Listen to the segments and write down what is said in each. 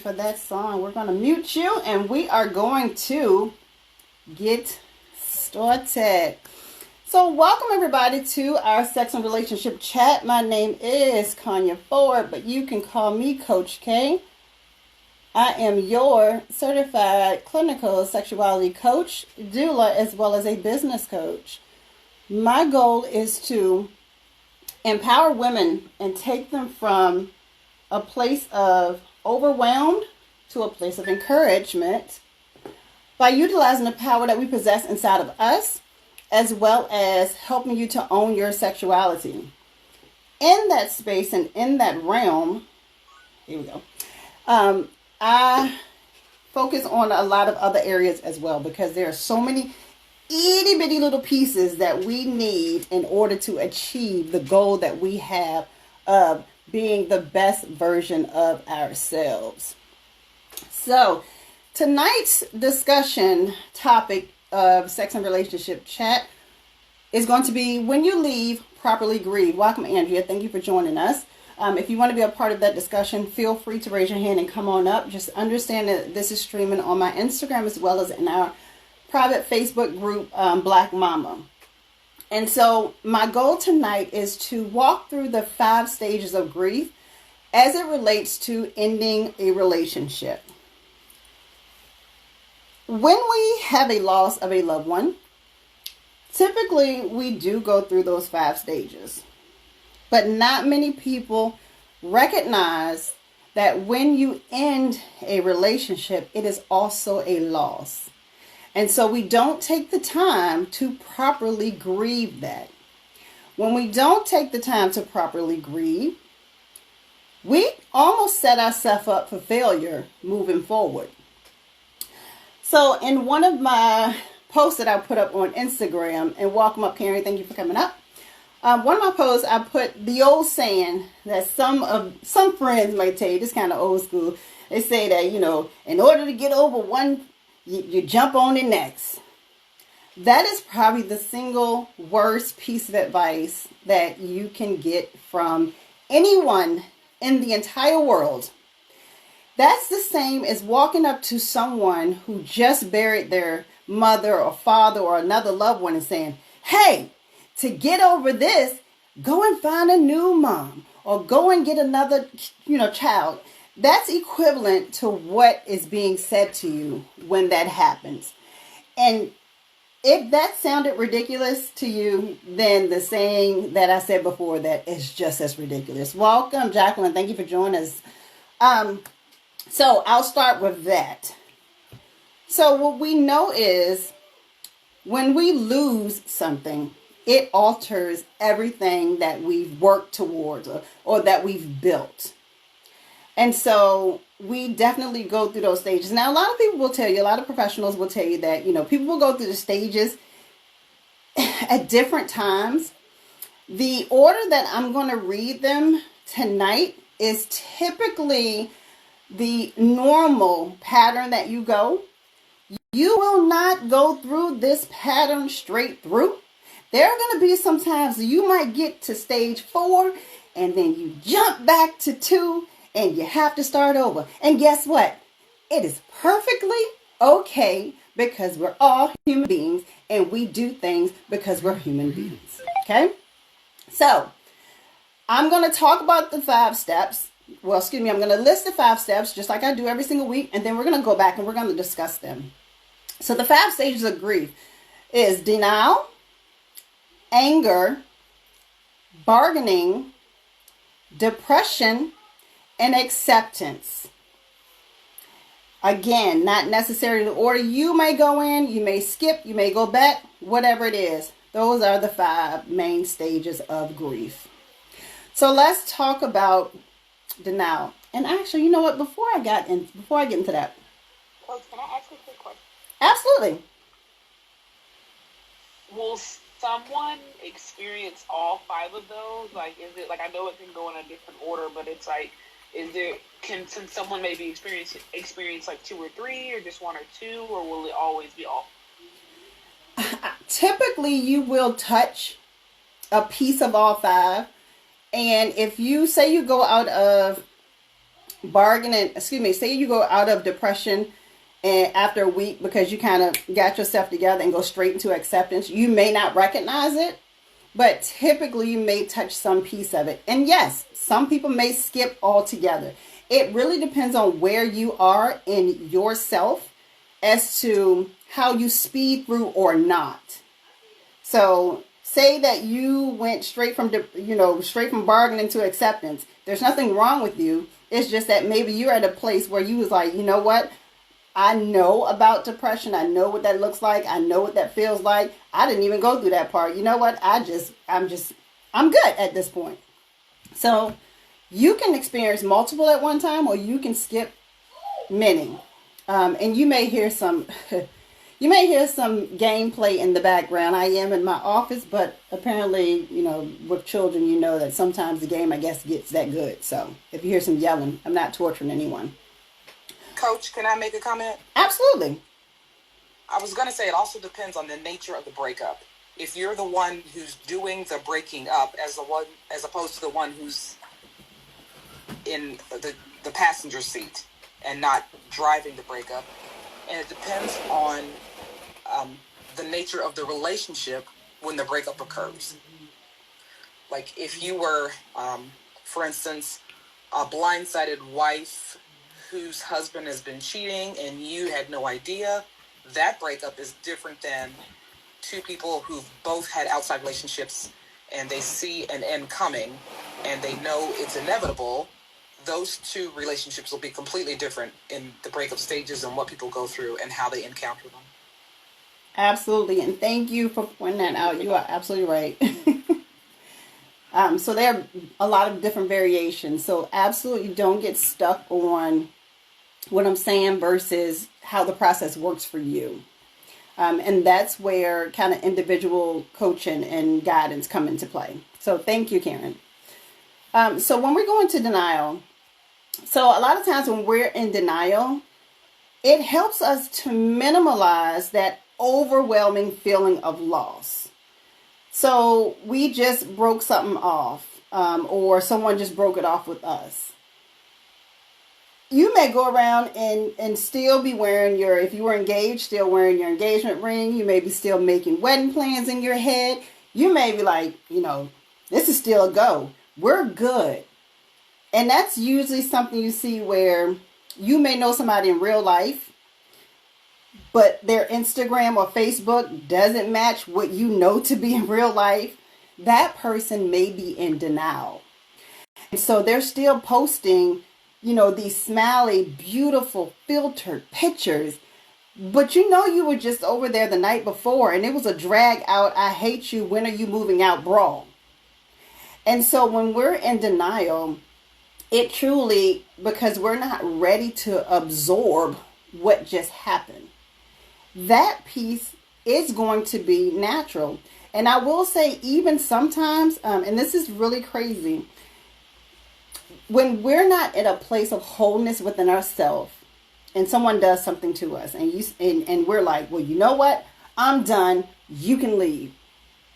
For that song, we're going to mute you and we are going to get started. So welcome everybody to our sex and relationship chat. My name is Kanya Ford, but you can call me Coach K. I am your certified clinical sexuality coach, doula, as well as a business coach. My goal is to empower women and take them from a place of overwhelmed to a place of encouragement by utilizing the power that we possess inside of us, as well as helping you to own your sexuality. In that space and in that realm, here we go, I focus on a lot of other areas as well, because there are so many itty bitty little pieces that we need in order to achieve the goal that we have of being the best version of ourselves. So tonight's discussion topic of sex and relationship chat is going to be when you leave, properly grieve. Welcome, Andrea. Thank you for joining us. If you want to be a part of that discussion, feel free to raise your hand and come on up. Just understand that this is streaming on my Instagram as well as in our private Facebook group, Black Mama. And so my goal tonight is to walk through the 5 stages of grief as it relates to ending a relationship. When we have a loss of a loved one, typically we do go through those 5 stages. But not many people recognize that when you end a relationship, it is also a loss. And so we don't take the time to properly grieve that. When we don't take the time to properly grieve, we almost set ourselves up for failure moving forward. So in one of my posts that I put up on Instagram, and welcome up, Karen, thank you for coming up. One of my posts, I put the old saying that some friends might tell you, this kind of old school. They say that, in order to get over one, you jump on the next. That is probably the single worst piece of advice that you can get from anyone in the entire world. That's the same as walking up to someone who just buried their mother or father or another loved one and saying, hey, to get over this, go and find a new mom or go and get another, child. That's equivalent to what is being said to you when that happens. And if that sounded ridiculous to you, then the saying that I said before that is just as ridiculous. Welcome, Jacqueline. Thank you for joining us. So I'll start with that. So what we know is when we lose something, it alters everything that we've worked towards or that we've built. And so we definitely go through those stages. Now, a lot of people will tell you, a lot of professionals will tell you that, people will go through the stages at different times. The order that I'm going to read them tonight is typically the normal pattern that you go. You will not go through this pattern straight through. There are going to be some times you might get to stage 4 and then you jump back to 2 and you have to start over. And guess what? It is perfectly okay because we're all human beings and we do things because we're human beings. Okay? So, I'm going to talk about the 5 steps. I'm going to list the 5 steps just like I do every single week. And then we're going to go back and we're going to discuss them. So, the 5 stages of grief is denial, anger, bargaining, depression, and acceptance. Again, not necessarily the order you may go in, you may skip, you may go back, whatever it is. Those are the 5 main stages of grief. So let's talk about denial. And actually, you know what? Before I get into that. Well, can I ask a quick question? Absolutely. Will someone experience all 5 of those? Like, is it like, I know it can go in a different order, but it's like, can someone maybe experience like 2 or 3 or just 1 or 2, or will it always be all? Typically you will touch a piece of all 5. And if you say you go out of say you go out of depression and after a week because you kind of got yourself together and go straight into acceptance, you may not recognize it, but typically you may touch some piece of it. And yes, some people may skip altogether. It really depends on where you are in yourself as to how you speed through or not. So say that you went straight from bargaining to acceptance. There's nothing wrong with you. It's just that maybe you're at a place where you was like, you know what? I know about depression. I know what that looks like. I know what that feels like. I didn't even go through that part. You know what? I'm good at this point. So you can experience multiple at one time, or you can skip many. And you may hear some gameplay in the background. I am in my office, but apparently, with children, you know that sometimes the game, I guess, gets that good. So if you hear some yelling, I'm not torturing anyone. Coach, can I make a comment? Absolutely. I was going to say it also depends on the nature of the breakup. If you're the one who's doing the breaking up as opposed to the one who's in the passenger seat and not driving the breakup, and it depends on the nature of the relationship when the breakup occurs. Like if you were, for instance, a blindsided wife whose husband has been cheating and you had no idea, that breakup is different than two people who've both had outside relationships and they see an end coming and they know it's inevitable. Those two relationships will be completely different in the breakup stages and what people go through and how they encounter them. Absolutely. And thank you for pointing that out. You are absolutely right. So there are a lot of different variations. So absolutely don't get stuck on what I'm saying versus how the process works for you. And that's where kind of individual coaching and guidance come into play. So thank you, Karen. So when we go into denial, so a lot of times when we're in denial, it helps us to minimize that overwhelming feeling of loss. So we just broke something off, or someone just broke it off with us. You may go around and still be wearing if you were engaged, still wearing your engagement ring. You may be still making wedding plans in your head. You may be like, this is still a go. We're good. And that's usually something you see where you may know somebody in real life, but their Instagram or Facebook doesn't match what you know to be in real life. That person may be in denial. And so they're still posting these smiley, beautiful, filtered pictures. But you were just over there the night before and it was a drag out, I hate you, when are you moving out brawl. And so when we're in denial, it truly, because we're not ready to absorb what just happened, that piece is going to be natural. And I will say even sometimes, and this is really crazy, when we're not in a place of wholeness within ourselves and someone does something to us and we're like, well, you know what? I'm done. You can leave.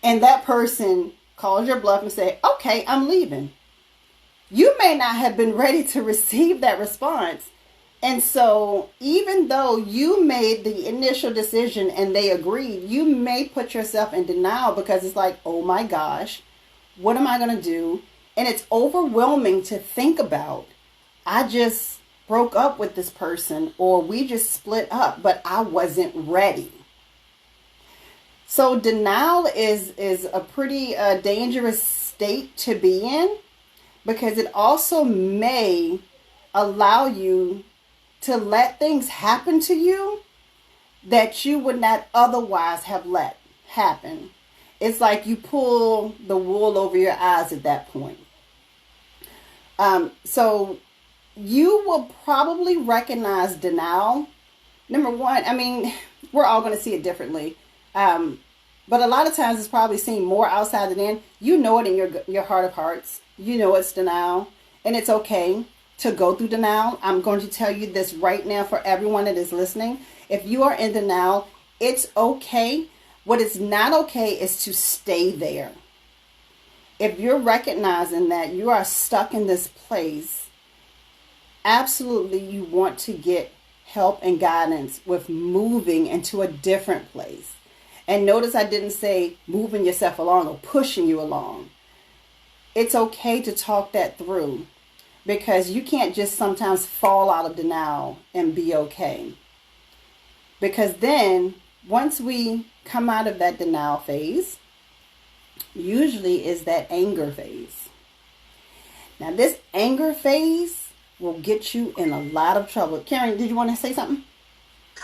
And that person calls your bluff and say, okay, I'm leaving. You may not have been ready to receive that response. And so even though you made the initial decision and they agreed, you may put yourself in denial because it's like, oh my gosh, what am I going to do? And it's overwhelming to think about. I just broke up with this person or we just split up, but I wasn't ready. So denial is a pretty dangerous state to be in because it also may allow you to let things happen to you that you would not otherwise have let happen. It's like you pull the wool over your eyes at that point. So you will probably recognize denial. Number one, we're all going to see it differently. But a lot of times it's probably seen more outside than in. You know it in your heart of hearts. You know it's denial. And it's okay to go through denial. I'm going to tell you this right now for everyone that is listening. If you are in denial, it's okay. What is not okay is to stay there. If you're recognizing that you are stuck in this place, absolutely you want to get help and guidance with moving into a different place. And notice I didn't say moving yourself along or pushing you along. It's okay to talk that through, because you can't just sometimes fall out of denial and be okay. Because then once we come out of that denial phase, usually is that anger phase. Now this anger phase will get you in a lot of trouble. Karen, did you want to say something?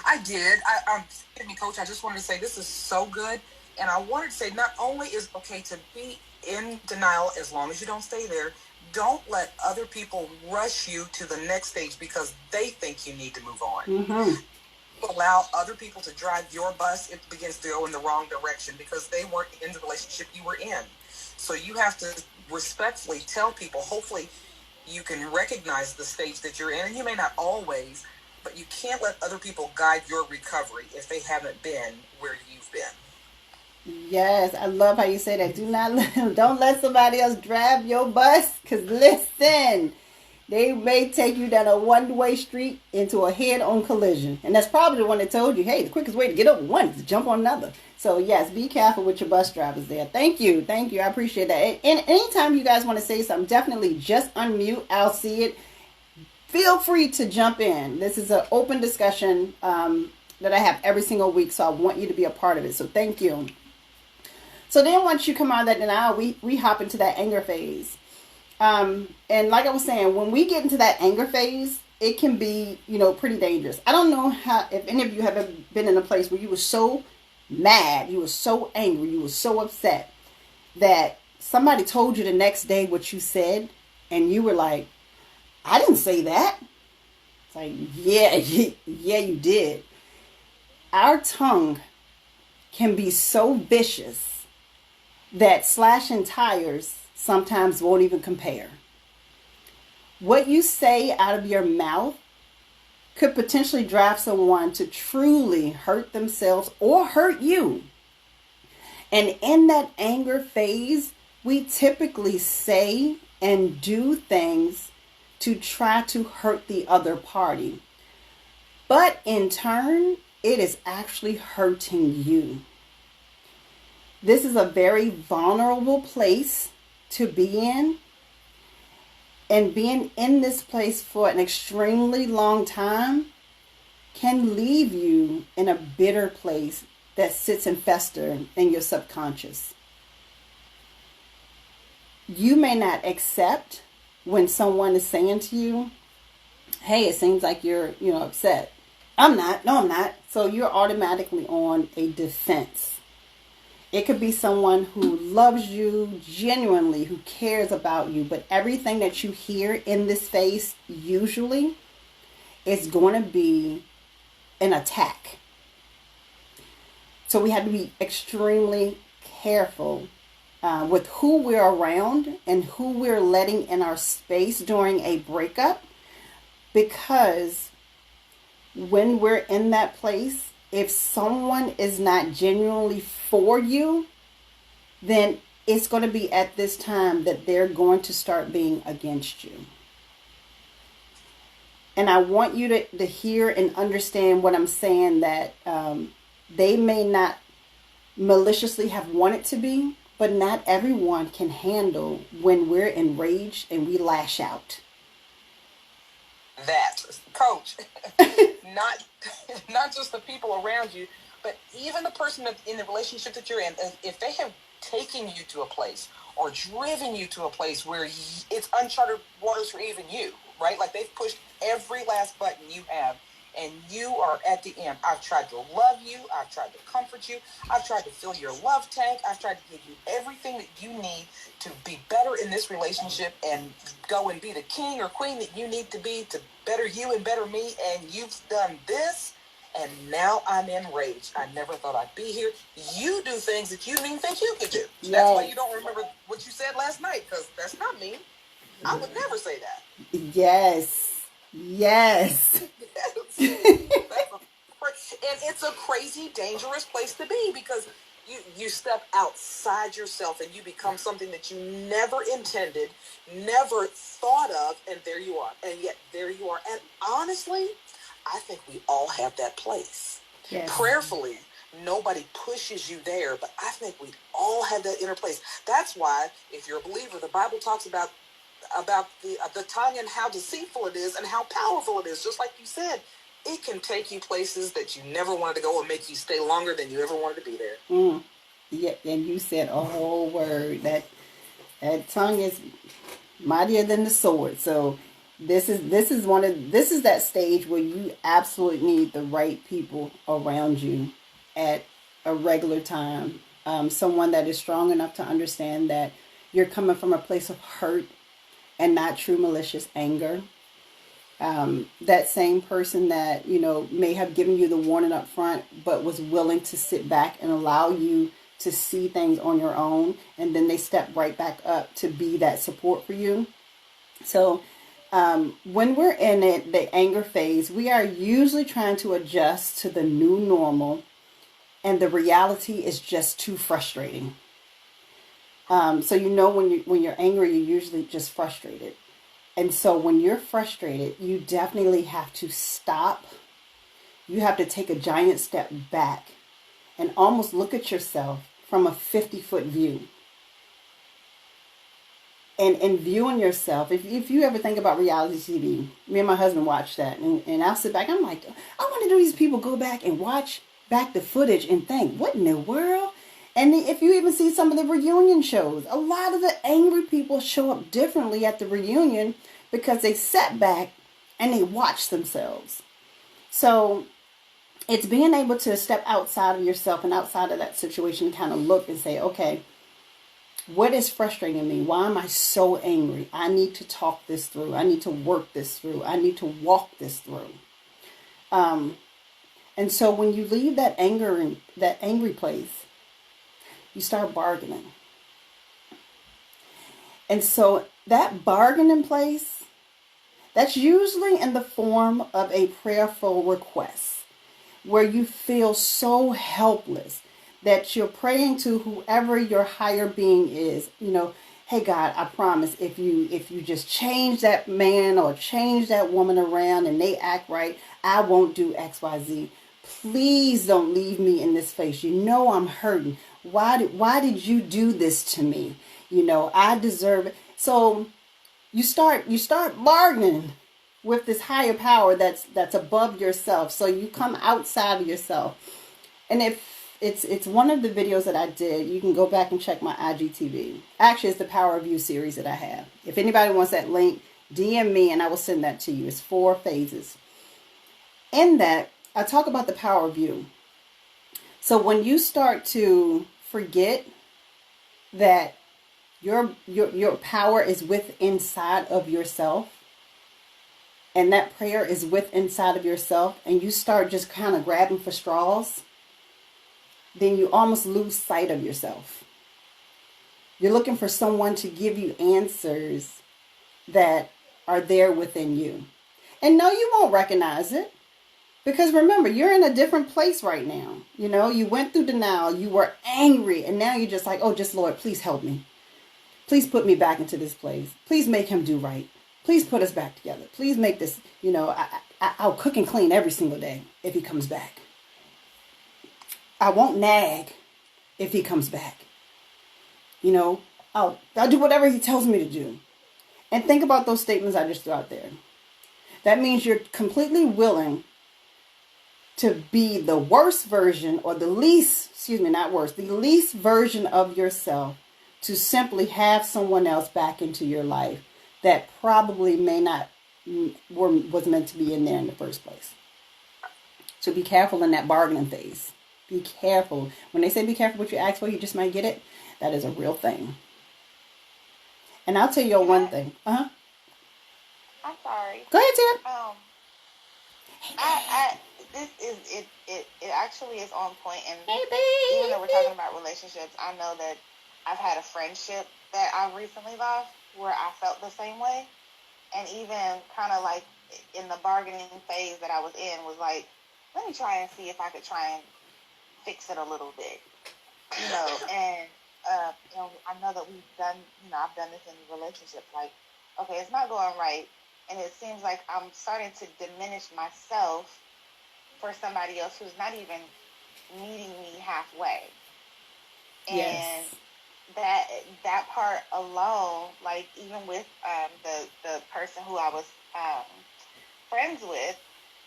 I did. Excuse me, Coach. I just wanted to say this is so good. And I wanted to say not only is it okay to be in denial as long as you don't stay there, don't let other people rush you to the next stage because they think you need to move on. Mm-hmm. Allow other people to drive your bus, it begins to go in the wrong direction because they weren't in the relationship you were in. So you have to respectfully tell people, hopefully you can recognize the stage that you're in, and you may not always, but you can't let other people guide your recovery if they haven't been where you've been. Yes, I love how you say that. Don't let somebody else drive your bus, because listen, they may take you down a one-way street into a head-on collision. And that's probably the one that told you, hey, the quickest way to get over one is to jump on another. So, yes, be careful with your bus drivers there. Thank you. I appreciate that. And anytime you guys want to say something, definitely just unmute. I'll see it. Feel free to jump in. This is an open discussion that I have every single week, so I want you to be a part of it. So, thank you. So then once you come out of that denial, we hop into that anger phase. And like I was saying, when we get into that anger phase, it can be, pretty dangerous. I don't know if any of you have ever been in a place where you were so mad, you were so angry, you were so upset that somebody told you the next day what you said, and you were like, I didn't say that. It's like, yeah, you did. Our tongue can be so vicious that slashing tires sometimes won't even compare. What you say out of your mouth could potentially drive someone to truly hurt themselves or hurt you. And in that anger phase, we typically say and do things to try to hurt the other party. But in turn, it is actually hurting you. This is a very vulnerable place to be in. And being in this place for an extremely long time can leave you in a bitter place that sits and festers in your subconscious. You may not accept when someone is saying to you, hey, it seems like you're, upset. I'm not. No, I'm not. So you're automatically on a defense. It could be someone who loves you genuinely, who cares about you, but everything that you hear in this space usually is going to be an attack. So we have to be extremely careful with who we're around and who we're letting in our space during a breakup, because when we're in that place, if someone is not genuinely for you, then it's going to be at this time that they're going to start being against you. And I want you to hear and understand what I'm saying, that they may not maliciously have wanted to be, but not everyone can handle when we're enraged and we lash out. That, Coach, not just the people around you, but even the person in the relationship that you're in, if they have taken you to a place or driven you to a place where it's uncharted waters for even you, right? Like they've pushed every last button you have, and you are at the end. I've tried to love you. I've tried to comfort you. I've tried to fill your love tank. I've tried to give you everything that you need to be better in this relationship and go and be the king or queen that you need to be to better you and better me. And you've done this, and now I'm enraged. I never thought I'd be here. You do things that you didn't even think you could do. Yes. That's why you don't remember what you said last night, because that's not me. I would never say that. Yes. And it's a crazy, dangerous place to be, because you step outside yourself and you become something that you never intended, never thought of, and there you are. And yet there you are. And honestly, I think we all have that place. Yes. Prayerfully, nobody pushes you there, but I think we all have that inner place. That's why, if you're a believer, the Bible talks about the tongue and how deceitful it is and how powerful it is. Just like you said, it can take you places that you never wanted to go and make you stay longer than you ever wanted to be there. Yeah, and you said a whole word. That tongue is mightier than the sword. So this is that stage where you absolutely need the right people around you at a regular time. Someone that is strong enough to understand that you're coming from a place of hurt and not true malicious anger. That same person that, may have given you the warning up front, but was willing to sit back and allow you to see things on your own. And then they step right back up to be that support for you. So when we're in the anger phase, we are usually trying to adjust to the new normal. And the reality is just too frustrating. So when you're angry, you're usually just frustrated. And so when you're frustrated, you definitely have to stop. You have to take a giant step back and almost look at yourself from a 50-foot view. And viewing yourself, if you ever think about reality TV, me and my husband watch that, and I'll sit back, I'm like, I wonder do these people go back and watch back the footage and think, what in the world? And if you even see some of the reunion shows, a lot of the angry people show up differently at the reunion because they sat back and they watch themselves. So it's being able to step outside of yourself and outside of that situation and kind of look and say, okay, what is frustrating me? Why am I so angry? I need to talk this through. I need to work this through. I need to walk this through. And so when you leave that angry place, you start bargaining. And so that bargaining place, that's usually in the form of a prayerful request where you feel so helpless that you're praying to whoever your higher being is. Hey God, I promise if you just change that man or change that woman around and they act right, I won't do X, Y, Z. Please don't leave me in this place. I'm hurting. Why did you do this to me? I deserve it. So you start bargaining with this higher power that's above yourself. So you come outside of yourself. And if it's one of the videos that I did, you can go back and check my IGTV. Actually, it's the Power of You series that I have. If anybody wants that link, DM me and I will send that to you. It's 4 phases. In that, I talk about the power of you. So when you start to forget that your power is inside of yourself, and that prayer is inside of yourself, and you start just kind of grabbing for straws, then you almost lose sight of yourself. You're looking for someone to give you answers that are there within you. And no, you won't recognize it. Because remember, you're in a different place right now. You went through denial, you were angry, and now you're just like, oh, just Lord, please help me. Please put me back into this place. Please make him do right. Please put us back together. Please make this, I'll cook and clean every single day if he comes back. I won't nag if he comes back. I'll do whatever he tells me to do. And think about those statements I just threw out there. That means you're completely willing to be the worst version or the least version of yourself to simply have someone else back into your life that probably was meant to be in there in the first place. So be careful in that bargaining phase. Be careful. When they say be careful what you ask for, you just might get it. That is a real thing. And I'll tell you one thing. I'm sorry. Go ahead, Tia. It actually is on point, and hey, baby. Even though we're talking about relationships, I know that I've had a friendship that I recently lost where I felt the same way, and even kind of like in the bargaining phase that I was in was like, let me try and see if I could try and fix it a little bit. And I know that we've done, I've done this in relationships. Like, okay, it's not going right, and it seems like I'm starting to diminish myself for somebody else who's not even meeting me halfway. And that part alone, like even with the person who I was friends with,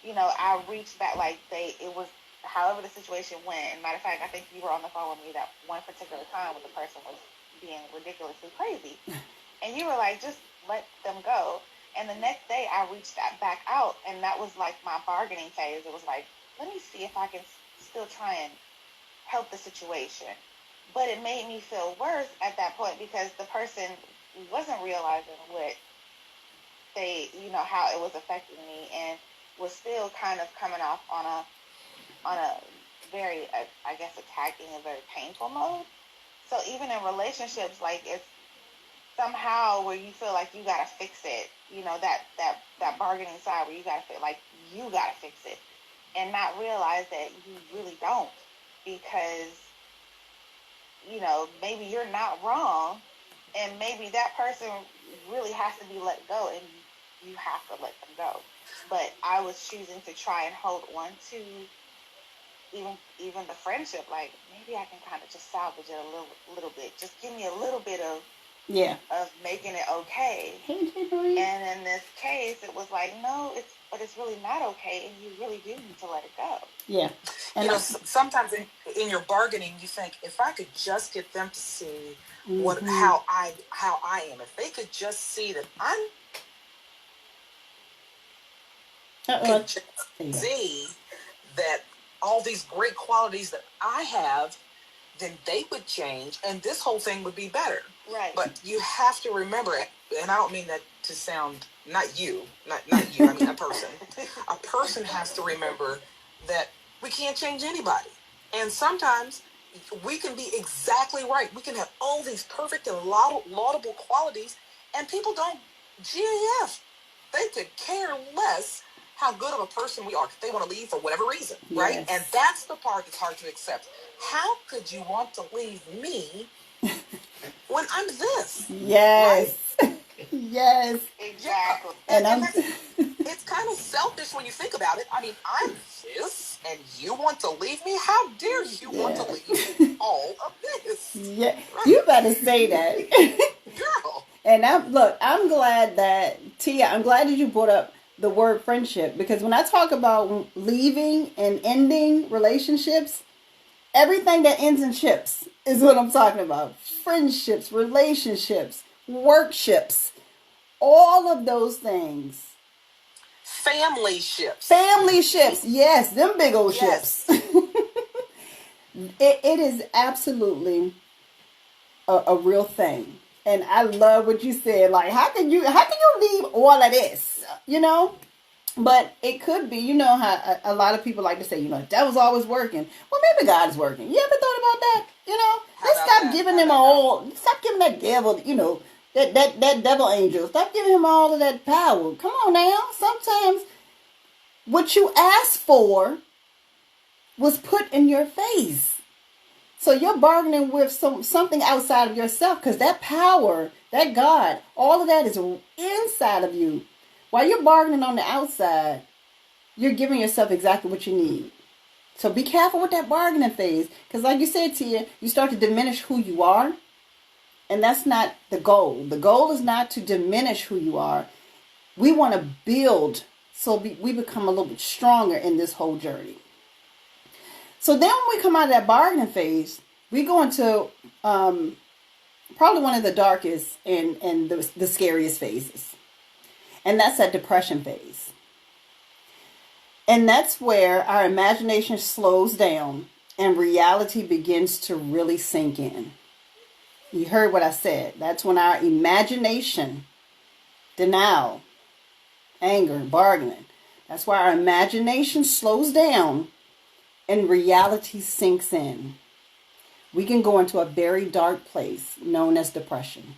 I reached back, like it was however the situation went. And matter of fact, I think you were on the phone with me that one particular time when the person was being ridiculously crazy, and you were like, just let them go. And the next day I reached that back out, and that was like my bargaining phase. It was like, let me see if I can still try and help the situation. But it made me feel worse at that point because the person wasn't realizing what how it was affecting me, and was still kind of coming off on a very, I guess, attacking, a very painful mode. So even in relationships, like, it's somehow where you feel like you gotta fix it, that bargaining side where you gotta feel like you gotta fix it, and not realize that you really don't, because maybe you're not wrong, and maybe that person really has to be let go, and you have to let them go. But I was choosing to try and hold on to even the friendship. Like, maybe I can kind of just salvage it a little bit. Just give me a little bit of making it okay. And in this case, it was like, no, it's really not okay, and you really do need to let it go. Yeah. And sometimes in your bargaining, you think, if I could just get them to see how I am, if they could just see that I'm could just see that all these great qualities that I have, then they would change, and this whole thing would be better. Right. But you have to remember it, and I don't mean that to sound not you, I mean a person. A person has to remember that we can't change anybody, and sometimes we can be exactly right. We can have all these perfect and laudable qualities, and people don't GAF. They could care less how good of a person we are. They want to leave for whatever reason, right? And that's the part that's hard to accept. How could you want to leave me when I'm this? Yes. Right? Yes. Exactly. And it's kind of selfish when you think about it. I mean, I'm this, and you want to leave me? How dare you want to leave all of this? Yeah. Right? You better say that. Girl. And I'm glad that, Tia, I'm glad that you brought up the word friendship, because when I talk about leaving and ending relationships, everything that ends in ships is what I'm talking about. Friendships, relationships, workships, all of those things. Family ships. Yes, them big old ships. It is absolutely a real thing. And I love what you said. Like, how can you leave all of this? But it could be, how a lot of people like to say, the devil's always working. Well, maybe God is working. You ever thought about that? Let's stop giving him stop giving that devil, that devil angel. Stop giving him all of that power. Come on now. Sometimes what you asked for was put in your face. So you're bargaining with something outside of yourself, because that power, that God, all of that is inside of you. While you're bargaining on the outside, you're giving yourself exactly what you need. So be careful with that bargaining phase, because like you said, Tia, you start to diminish who you are, and that's not the goal. The goal is not to diminish who you are. We want to build so we become a little bit stronger in this whole journey. So then when we come out of that bargaining phase, we go into probably one of the darkest and the scariest phases. And that's that depression phase. And that's where our imagination slows down and reality begins to really sink in. You heard what I said. That's when our imagination, denial, anger, bargaining, that's why our imagination slows down and reality sinks in. We can go into a very dark place known as depression.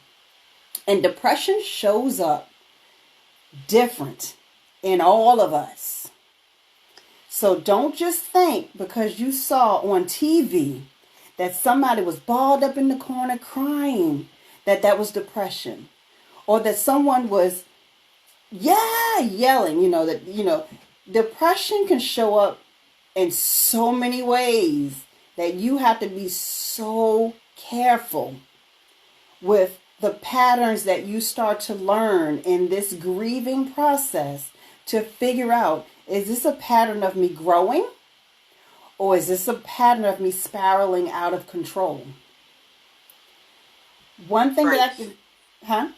And depression shows up different in all of us. So don't just think because you saw on TV that somebody was balled up in the corner crying, that was depression. Or that someone was, yelling, depression can show up in so many ways that you have to be so careful with the patterns that you start to learn in this grieving process to figure out, is this a pattern of me growing? Or is this a pattern of me spiraling out of control? One thing right. that I can...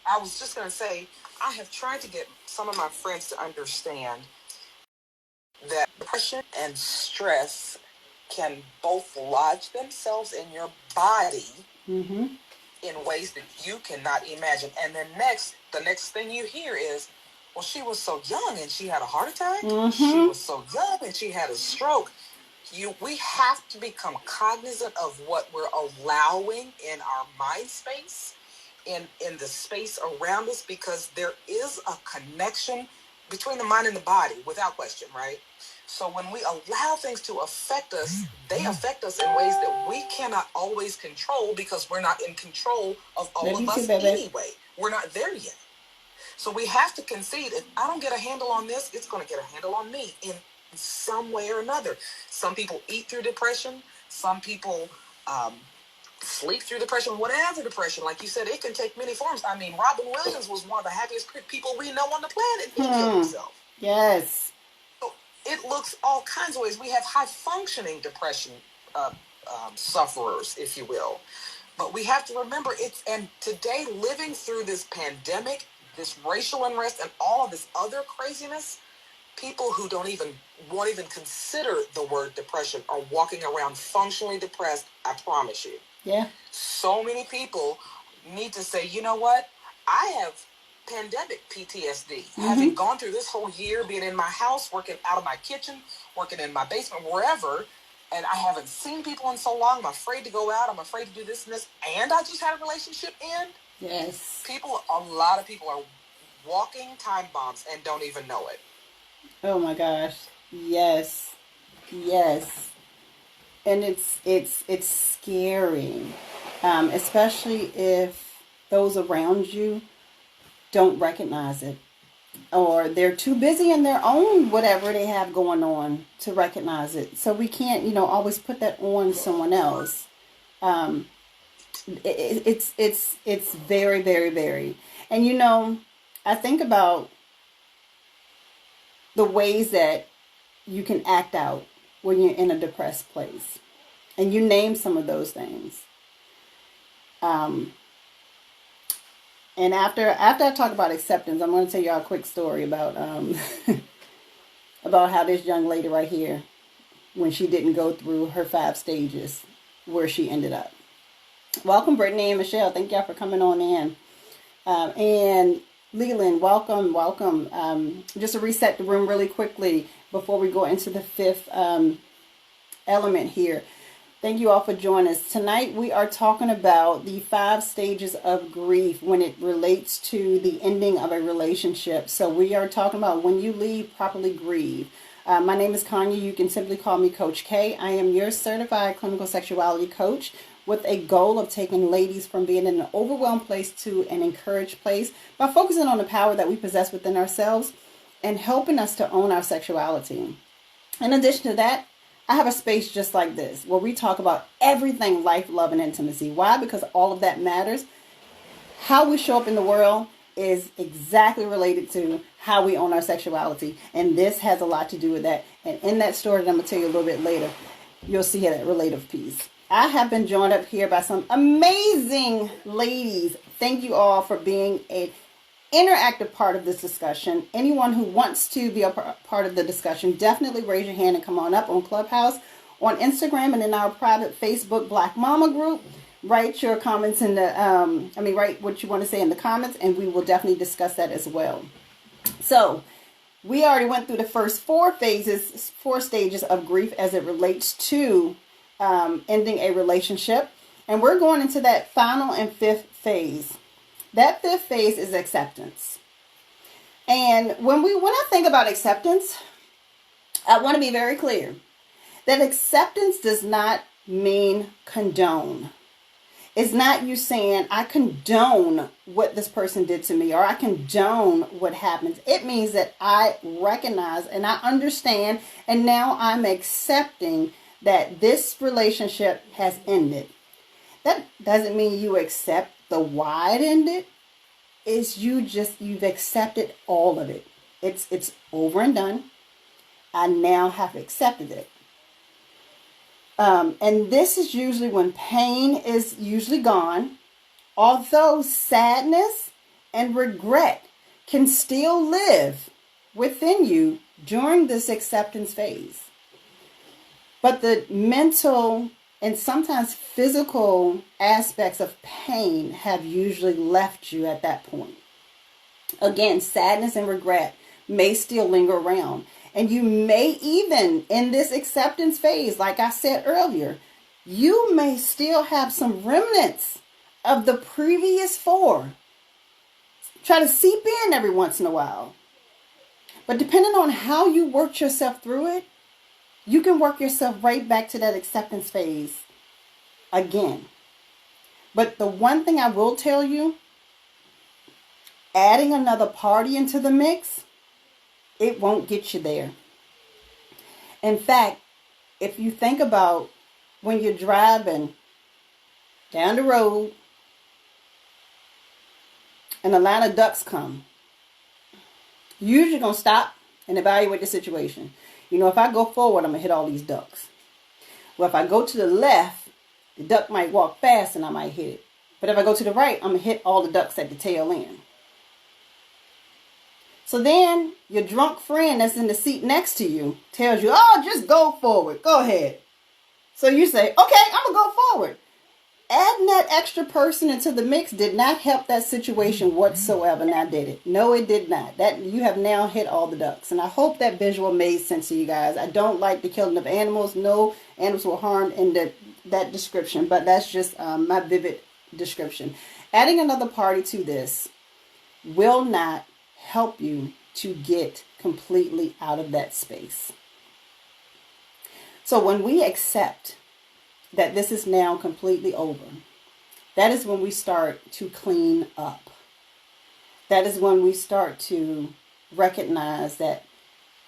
I was just going to say, I have tried to get some of my friends to understand that depression and stress can both lodge themselves in your body in ways that you cannot imagine. And then the next thing you hear is, well, she was so young and she had a heart attack. She was so young and she had a stroke. We have to become cognizant of what we're allowing in our mind space, in the space around us, because there is a connection between the mind and the body, without question, right? So when we allow things to affect us, they affect us in ways that we cannot always control, because we're not in control of all of us anyway. We're not there yet. So we have to concede, if I don't get a handle on this, it's going to get a handle on me in some way or another. Some people eat through depression. Some people sleep through depression, whatever depression. Like you said, it can take many forms. I mean, Robin Williams was one of the happiest people we know on the planet. He killed himself. Yes. So it looks all kinds of ways. We have high-functioning depression sufferers, if you will. But we have to remember, and today, living through this pandemic, this racial unrest, and all of this other craziness, people who won't even consider the word depression are walking around functionally depressed, I promise you. Yeah. So many people need to say, you know what? I have pandemic PTSD. Having gone through this whole year, being in my house, working out of my kitchen, working in my basement, wherever, and I haven't seen people in so long. I'm afraid to go out. I'm afraid to do this and this. And I just had a relationship end. Yes. A lot of people are walking time bombs and don't even know it. Oh my gosh. Yes. Yes. And it's scary. Especially if those around you don't recognize it, or they're too busy in their own whatever they have going on to recognize it. So we can't, always put that on someone else. It's very, very, very. And I think about the ways that you can act out when you're in a depressed place. And you name some of those things. And after I talk about acceptance, I'm going to tell y'all a quick story about about how this young lady right here, when she didn't go through her 5 stages, where she ended up. Welcome, Brittany and Michelle. Thank y'all for coming on in. And Leland, welcome. Just to reset the room really quickly before we go into the 5th element here. Thank you all for joining us. Tonight we are talking about the 5 stages of grief when it relates to the ending of a relationship. So we are talking about when you leave, properly grieve. My name is Kanya. You can simply call me Coach K. I am your certified clinical sexuality coach with a goal of taking ladies from being in an overwhelmed place to an encouraged place by focusing on the power that we possess within ourselves and helping us to own our sexuality. In addition to that, I have a space just like this where we talk about everything life, love, and intimacy. Why? Because all of that matters. How we show up in the world is exactly related to how we own our sexuality. And this has a lot to do with that. And in that story that I'm going to tell you a little bit later, you'll see that relative piece. I have been joined up here by some amazing ladies. Thank you all for being an interactive part of this discussion. Anyone who wants to be a part of the discussion, definitely raise your hand and come on up on Clubhouse, on Instagram, and in our private Facebook Black Mama group. Write your comments in the, write what you want to say in the comments, and we will definitely discuss that as well. So, we already went through the first 4 stages of grief as it relates to ending a relationship. And we're going into that final and 5th phase. That 5th phase is acceptance. And when I think about acceptance, I want to be very clear that acceptance does not mean condone. It's not you saying, I condone what this person did to me, or I condone what happens. It means that I recognize and I understand, and now I'm accepting that this relationship has ended. That doesn't mean you accept the why it ended. It's you've accepted all of it. It's over and done. I now have accepted it. And this is usually when pain is usually gone, although sadness and regret can still live within you during this acceptance phase. But the mental and sometimes physical aspects of pain have usually left you at that point. Again, sadness and regret may still linger around. And you may even, in this acceptance phase, like I said earlier, you may still have some remnants of the previous 4. Try to seep in every once in a while. But depending on how you worked yourself through it, you can work yourself right back to that acceptance phase again. But the one thing I will tell you, adding another party into the mix, it won't get you there. In fact, if you think about when you're driving down the road and a line of ducks come, you're usually going to stop and evaluate the situation. You know, if I go forward, I'm going to hit all these ducks. Well, if I go to the left, the duck might walk fast and I might hit it. But if I go to the right, I'm going to hit all the ducks at the tail end. So then your drunk friend that's in the seat next to you tells you, oh, just go forward. Go ahead. So you say, okay, I'm going to go forward. Adding that extra person into the mix did not help that situation whatsoever. Now, did it? No, it did not. That you have now hit all the ducks. And I hope that visual made sense to you guys. I don't like the killing of animals. No animals were harmed in that description. But that's just my vivid description. Adding another party to this will not help you to get completely out of that space. So when we accept that this is now completely over, that is when we start to clean up. That is when we start to recognize that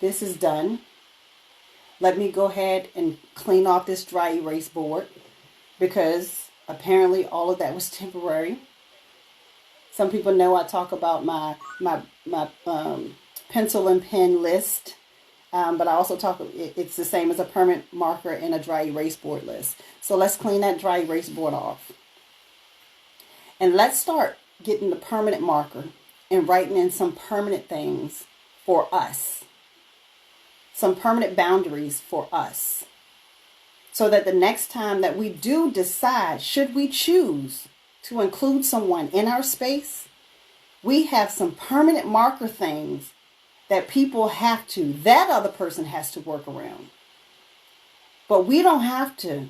this is done. Let me go ahead and clean off this dry erase board, because apparently all of that was temporary. Some people know I talk about my pencil and pen list, but I also talk, it's the same as a permanent marker and a dry erase board list. So let's clean that dry erase board off. And let's start getting the permanent marker and writing in some permanent things for us. Some permanent boundaries for us. So that the next time that we do decide, should we choose to include someone in our space, we have some permanent marker things that that other person has to work around. But we don't have to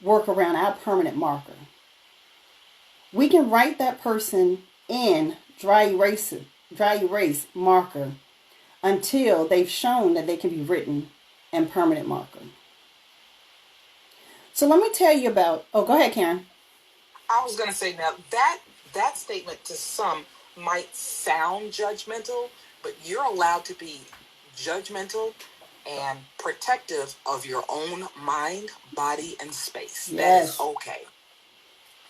work around our permanent marker. We can write that person in dry erase marker until they've shown that they can be written in permanent marker. So let me tell you about, go ahead, Karen. I was going to say, now that statement to some might sound judgmental, but you're allowed to be judgmental and protective of your own mind, body, and space. Yes. That is okay.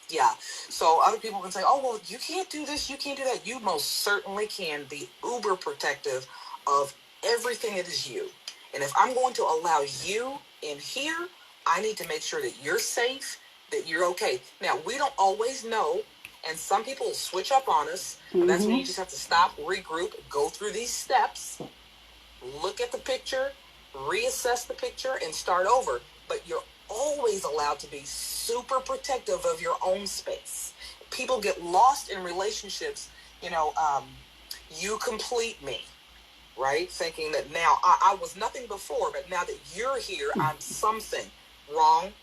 Yeah. So other people can say, oh, well, you can't do this, you can't do that. You most certainly can be uber protective of everything that is you. And if I'm going to allow you in here, I need to make sure that you're safe, that you're okay. Now, we don't always know, and some people switch up on us, and that's when you just have to stop, regroup, go through these steps, look at the picture, reassess the picture, and start over. But you're always allowed to be super protective of your own space. People get lost in relationships, you complete me, right? Thinking that now I was nothing before, but now that you're here, I'm something. Wrong.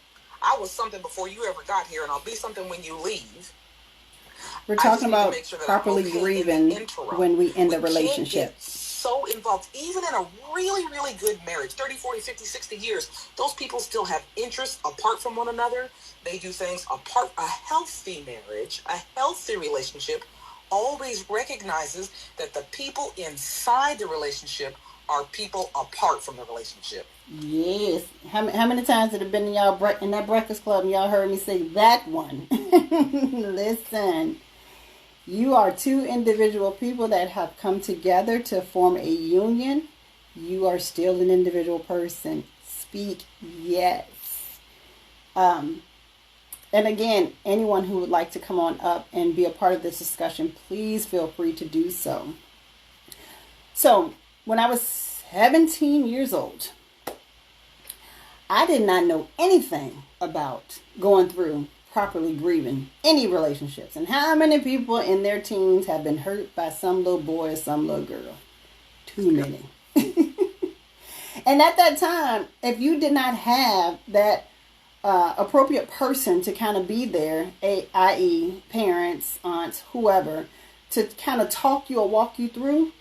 I was something before you ever got here, and I'll be something when you leave. We're talking about properly grieving when we end the relationship. so involved, even in a really, really good marriage, 30, 40, 50, 60 years, those people still have interests apart from one another. They do things apart. A healthy marriage, a healthy relationship always recognizes that the people inside the relationship are people apart from the relationship. Yes. How many times have it been in y'all in that Breakfast Club and y'all heard me say that one? Listen, you are two individual people that have come together to form a union. You are still an individual person. Speak yes. And again, anyone who would like to come on up and be a part of this discussion, please feel free to do so. So, when I was 17 years old, I did not know anything about going through properly grieving any relationships. And how many people in their teens have been hurt by some little boy or some little girl? Too many. And at that time, if you did not have that appropriate person to kind of be there, i.e. parents, aunts, whoever, to kind of talk you or walk you through,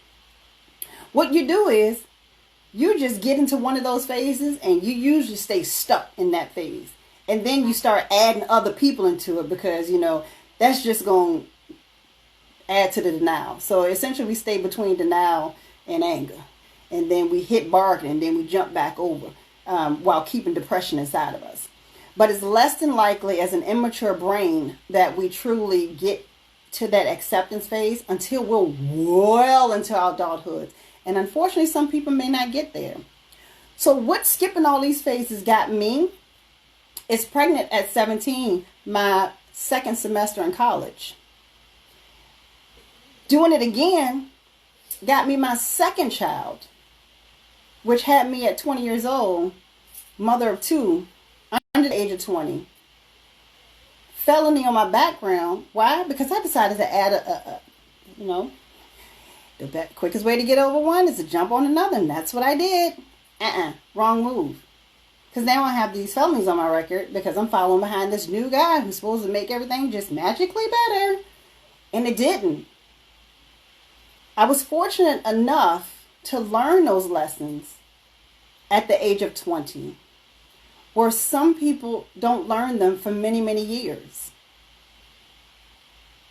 what you do is you just get into one of those phases and you usually stay stuck in that phase. And then you start adding other people into it because, that's just going to add to the denial. So essentially we stay between denial and anger. And then we hit bargain and then we jump back over while keeping depression inside of us. But it's less than likely as an immature brain that we truly get to that acceptance phase until we're well into our adulthood. And unfortunately, some people may not get there. So what skipping all these phases got me is pregnant at 17, my second semester in college. Doing it again got me my second child, which had me at 20 years old, mother of two, under the age of 20. Felony on my background. Why? Because I decided to add the quickest way to get over one is to jump on another. And that's what I did. Wrong move. Because now I have these felonies on my record because I'm following behind this new guy who's supposed to make everything just magically better. And it didn't. I was fortunate enough to learn those lessons at the age of 20. Where some people don't learn them for many, many years.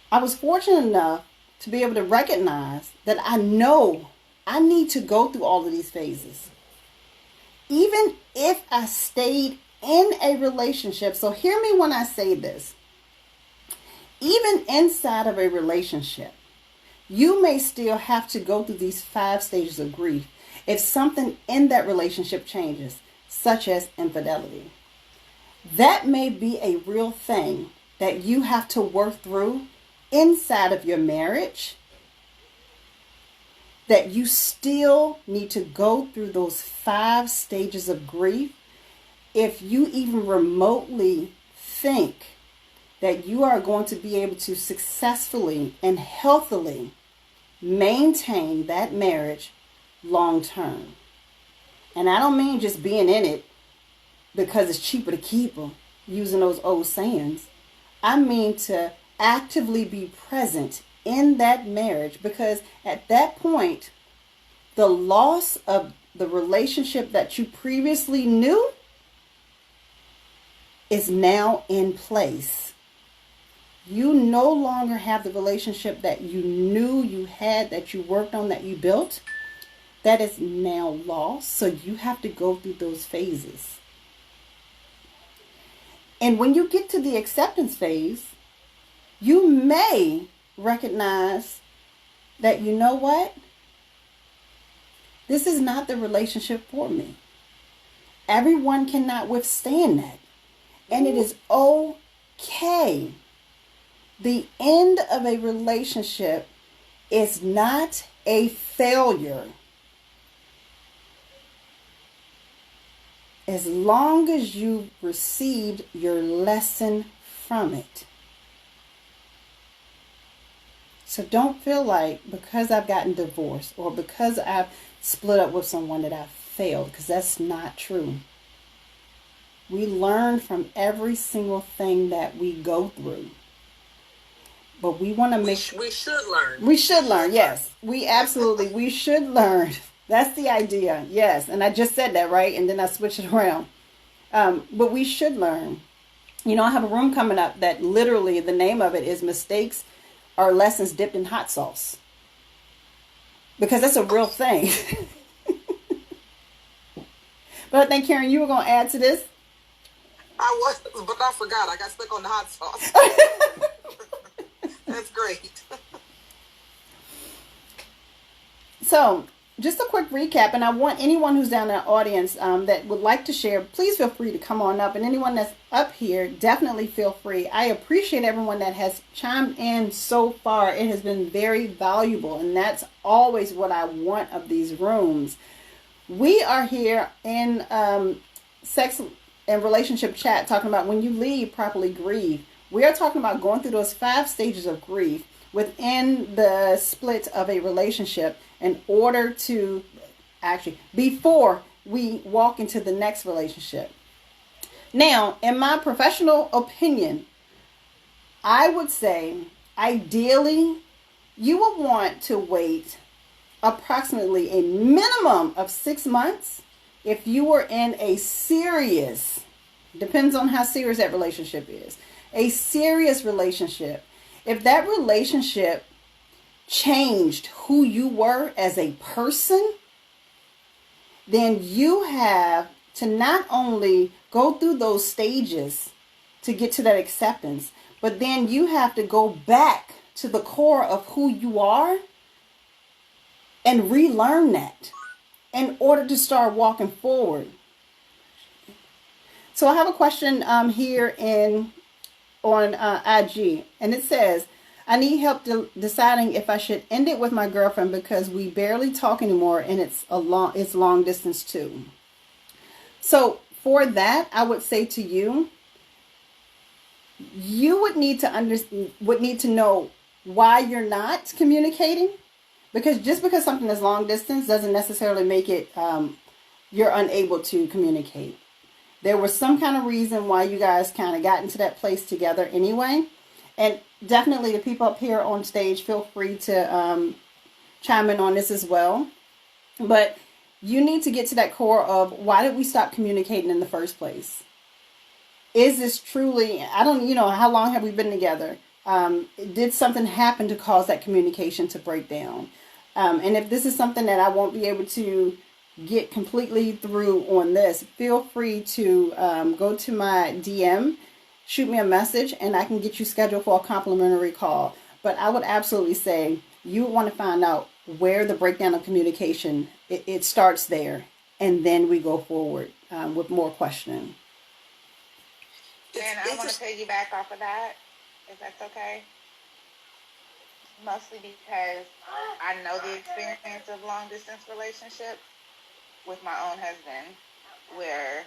I was fortunate enough to be able to recognize that I know I need to go through all of these phases. Even if I stayed in a relationship, so hear me when I say this. Even inside of a relationship, you may still have to go through these 5 stages of grief if something in that relationship changes, such as infidelity. That may be a real thing that you have to work through inside of your marriage, that you still need to go through those 5 stages of grief if you even remotely think that you are going to be able to successfully and healthily maintain that marriage long term. And I don't mean just being in it because it's cheaper to keep them, using those old sayings. I mean to actively be present in that marriage, because at that point, the loss of the relationship that you previously knew is now in place. You no longer have the relationship that you knew you had, that you worked on, that you built. That is now lost. So you have to go through those phases. And when you get to the acceptance phase, you may recognize that, you know what? This is not the relationship for me. Everyone cannot withstand that. And it is okay. The end of a relationship is not a failure. As long as you received your lesson from it. So don't feel like because I've gotten divorced or because I've split up with someone that I've failed, because that's not true. We learn from every single thing that we go through. but we want to We make we should learn. we should learn. Yes, we should learn. That's the idea. Yes, and I just said that, right, and then I switched it around. But we should learn. You know, I have a room coming up that literally the name of it is Mistakes Are Lessons Dipped in Hot Sauce, because that's a real thing. But I think, Karen, you were going to add to this. I was, but I forgot. I got stuck on the hot sauce. That's great. So, just a quick recap, and I want anyone who's down in the audience that would like to share, please feel free to come on up. And anyone that's up here, definitely feel free. I appreciate everyone that has chimed in so far. It has been very valuable, and that's always what I want of these rooms. We are here in sex and relationship chat talking about when you leave, properly grieve. We are talking about going through those 5 stages of grief within the split of a relationship in order to before we walk into the next relationship. Now, in my professional opinion, I would say ideally you would want to wait approximately a minimum of 6 months if you were in a serious, depends on how serious that relationship is, a serious relationship. If that relationship changed who you were as a person, then you have to not only go through those stages to get to that acceptance, but then you have to go back to the core of who you are and relearn that in order to start walking forward. So I have a question here on IG, and it says, I need help deciding if I should end it with my girlfriend because we barely talk anymore, and it's long distance too. So for that, I would say to you, you would need to know why you're not communicating. Because just because something is long distance doesn't necessarily make it you're unable to communicate. There was some kind of reason why you guys kind of got into that place together anyway. And definitely the people up here on stage, feel free to chime in on this as well. But you need to get to that core of why did we stop communicating in the first place? Is this truly, how long have we been together? Did something happen to cause that communication to break down? And if this is something that I won't be able to get completely through on this, feel free to go to my DM, shoot me a message, and I can get you scheduled for a complimentary call. But I would absolutely say you want to find out where the breakdown of communication, it starts there, and then we go forward with more questioning. And I want to piggyback off of that, if that's okay. Mostly because I know the experience of long distance relationships with my own husband, where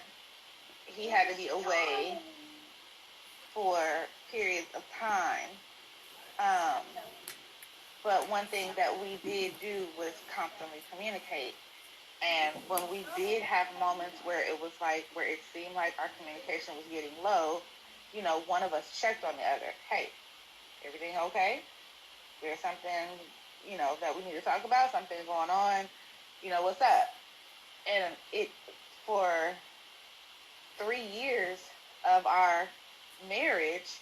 he had to be away for periods of time. But one thing that we did do was constantly communicate. And when we did have moments where it was where it seemed like our communication was getting low, one of us checked on the other. Hey, everything okay? There's something, that we need to talk about, something going on, what's up? And for 3 years of our marriage,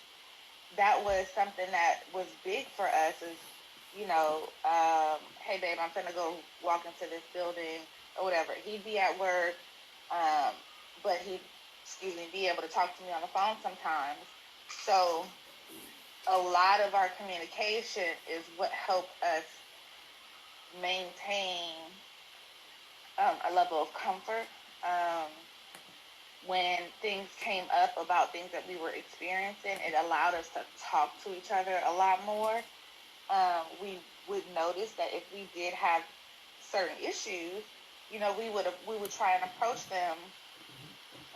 that was something that was big for us is, hey babe, I'm finna go walk into this building or whatever. He'd be at work, but he'd, be able to talk to me on the phone sometimes. So a lot of our communication is what helped us maintain a level of comfort. When things came up about things that we were experiencing, it allowed us to talk to each other a lot more. We would notice that if we did have certain issues, we would try and approach them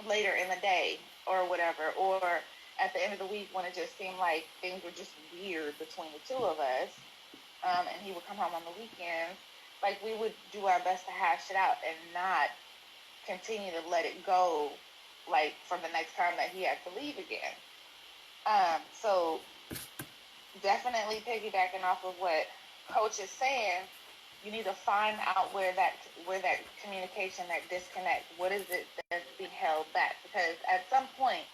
later in the day or whatever, or at the end of the week when it just seemed like things were just weird between the two of us, and he would come home on the weekends, we would do our best to hash it out and not continue to let it go, for the next time that he had to leave again. So definitely piggybacking off of what Coach is saying, you need to find out where that communication, that disconnect, what is it that's being held back? Because at some point,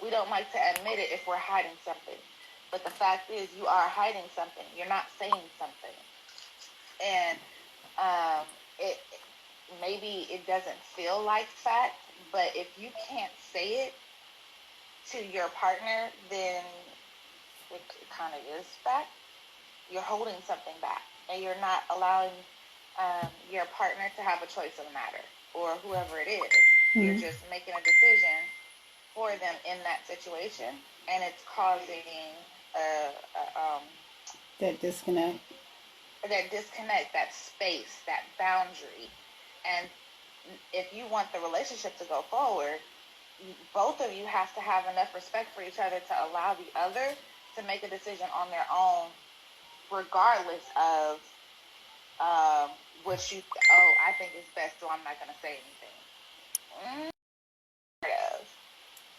we don't like to admit it if we're hiding something. But the fact is, you are hiding something. You're not saying something. And it maybe it doesn't feel like fact, but if you can't say it to your partner, then it kind of is fact. You're holding something back, and you're not allowing your partner to have a choice of the matter, or whoever it is. Mm-hmm. You're just making a decision for them in that situation, and it's causing that disconnect. That space, that boundary. And if you want the relationship to go forward, both of you have to have enough respect for each other to allow the other to make a decision on their own, regardless of what you, I think is best, so I'm not going to say anything.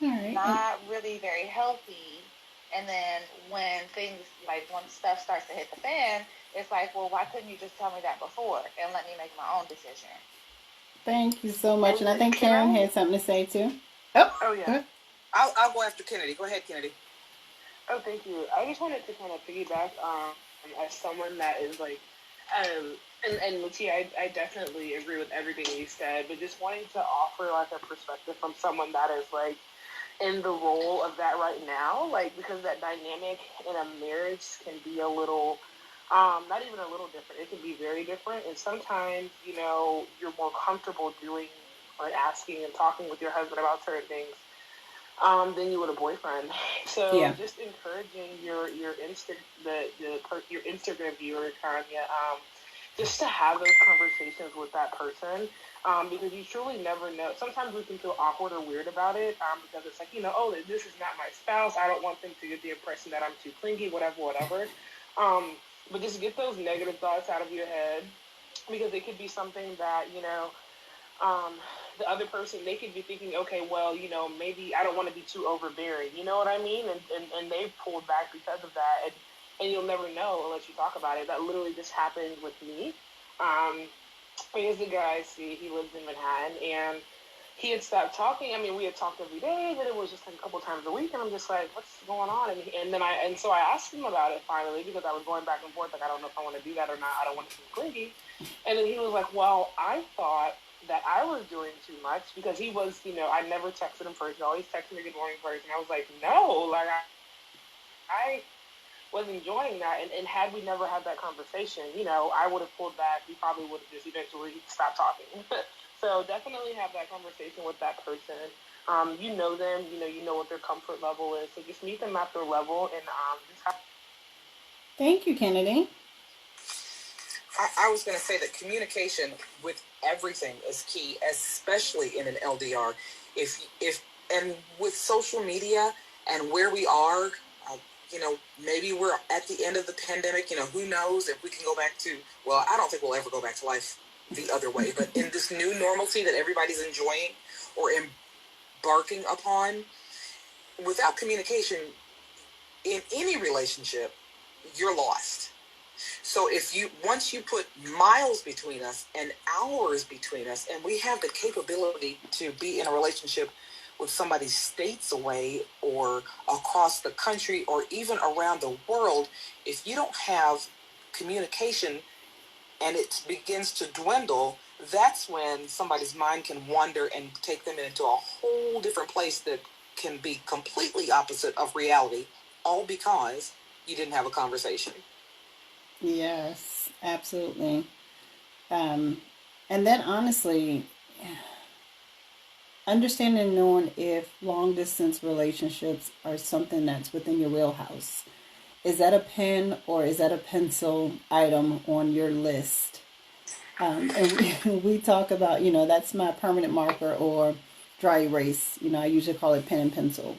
All right. Not really very healthy. And then when stuff starts to hit the fan, it's like, well, why couldn't you just tell me that before and let me make my own decision? Thank you so much. And I think Karen had something to say too. Oh yeah. I'll go after Kennedy. Go ahead, Kennedy. Oh, thank you. I just wanted to kind of piggyback as someone that is like, and Lucia, I definitely agree with everything you said, but just wanting to offer like a perspective from someone that is like in the role of that right now, like, because that dynamic in a marriage can be a little, not even a little different. It can be very different, and sometimes, you know, you're more comfortable doing or asking and talking with your husband about certain things than you would a boyfriend. So yeah. Just encouraging your Instagram viewer, Tanya, just to have those conversations with that person, because you truly never know. Sometimes we can feel awkward or weird about it, because it's like, you know, oh, this is not my spouse. I don't want them to get the impression that I'm too clingy, whatever. But just get those negative thoughts out of your head, because it could be something that, you know, the other person, they could be thinking, okay, well, you know, maybe I don't want to be too overbearing, you know what I mean? And they pulled back because of that, and you'll never know unless you talk about it. That literally just happened with me. Here's the guy I see, he lives in Manhattan, and he had stopped talking. I mean, we had talked every day, but it was just like a couple times a week, and I'm just like, what's going on? And so I asked him about it finally, because I was going back and forth, like, I don't know if I want to do that or not. I don't want to be clingy. And then he was like, well, I thought that I was doing too much, because he was, you know, I never texted him first. He always texted me good morning first. And I was like, no, like, I was enjoying that. And had we never had that conversation, you know, I would have pulled back. We probably would have just eventually stopped talking. So definitely have that conversation with that person. You know them, you know what their comfort level is. So just meet them at their level, and just have. Thank you, Kennedy. I was going to say that communication with everything is key, especially in an LDR. And with social media and where we are, you know, maybe we're at the end of the pandemic. You know, who knows if we can go back to, well, I don't think we'll ever go back to life the other way. But in this new normalcy that everybody's enjoying or embarking upon, without communication in any relationship, you're lost. So once you put miles between us and hours between us, and we have the capability to be in a relationship with somebody states away or across the country or even around the world, if you don't have communication and it begins to dwindle, that's when somebody's mind can wander and take them into a whole different place that can be completely opposite of reality, all because you didn't have a conversation. Yes, absolutely. And then honestly, understanding and knowing if long distance relationships are something that's within your wheelhouse. Is that a pen or is that a pencil item on your list? And we talk about, you know, that's my permanent marker or dry erase. You know, I usually call it pen and pencil.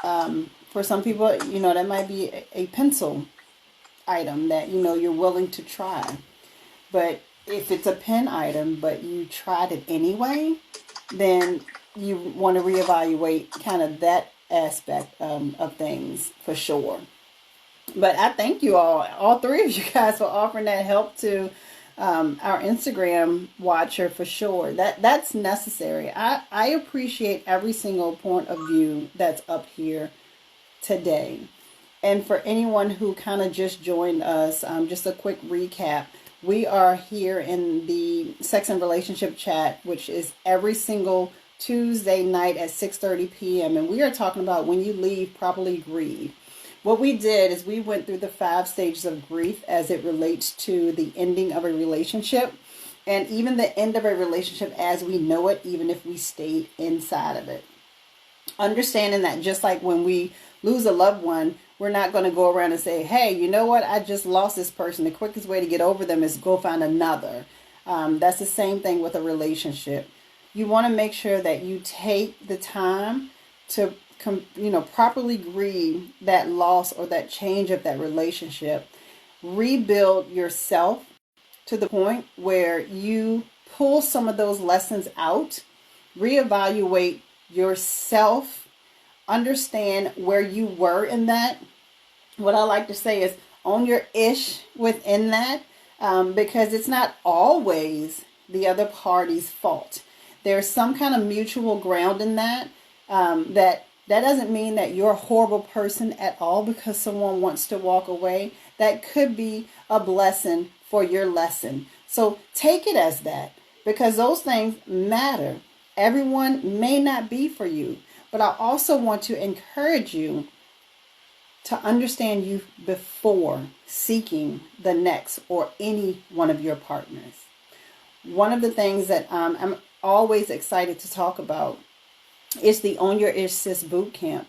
For some people, you know, that might be a pencil item that, you know, you're willing to try. But if it's a pen item, but you tried it anyway, then you want to reevaluate kind of that aspect of things for sure. But I thank you all three of you guys, for offering that help to our Instagram watcher for sure. That's necessary. I appreciate every single point of view that's up here today. And for anyone who kind of just joined us, just a quick recap. We are here in the Sex and Relationship Chat, which is every single Tuesday night at 6:30 p.m. And we are talking about when you leave, properly grieve. What we did is we went through the 5 stages of grief as it relates to the ending of a relationship, and even the end of a relationship as we know it, even if we stayed inside of it. Understanding that just like when we lose a loved one, we're not going to go around and say, hey, you know what? I just lost this person. The quickest way to get over them is go find another. That's the same thing with a relationship. You want to make sure that you take the time to properly grieve that loss or that change of that relationship. Rebuild yourself to the point where you pull some of those lessons out, reevaluate yourself, understand where you were in that. What I like to say is own your ish within that, because it's not always the other party's fault. There's some kind of mutual ground in that. That doesn't mean that you're a horrible person at all because someone wants to walk away. That could be a blessing for your lesson. So take it as that, because those things matter. Everyone may not be for you, but I also want to encourage you to understand you before seeking the next or any one of your partners. One of the things that I'm always excited to talk about is the Own Your Ish Sis boot camp.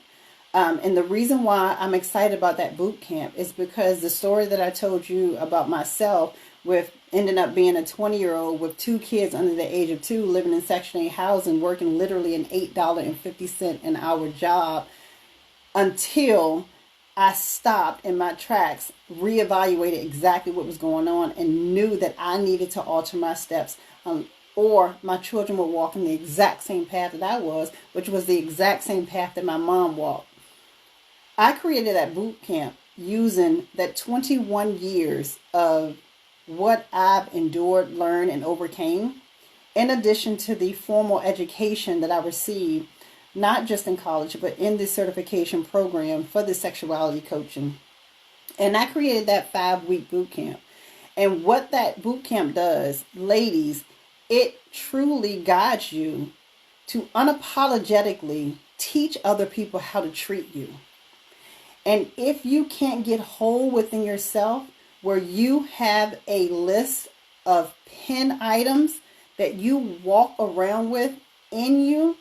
And the reason why I'm excited about that boot camp is because the story that I told you about myself with ending up being a 20-year-old with 2 kids under the age of 2, living in Section 8 housing, working literally an $8.50 an hour job, until I stopped in my tracks, reevaluated exactly what was going on, and knew that I needed to alter my steps, or my children were walking the exact same path that I was, which was the exact same path that my mom walked. I created that boot camp using that 21 years of what I've endured, learned, and overcame, in addition to the formal education that I received, not just in college, but in the certification program for the sexuality coaching. And I created that 5-week boot camp. And what that boot camp does, ladies, it truly guides you to unapologetically teach other people how to treat you. And if you can't get whole within yourself, where you have a list of 10 items that you walk around with in you,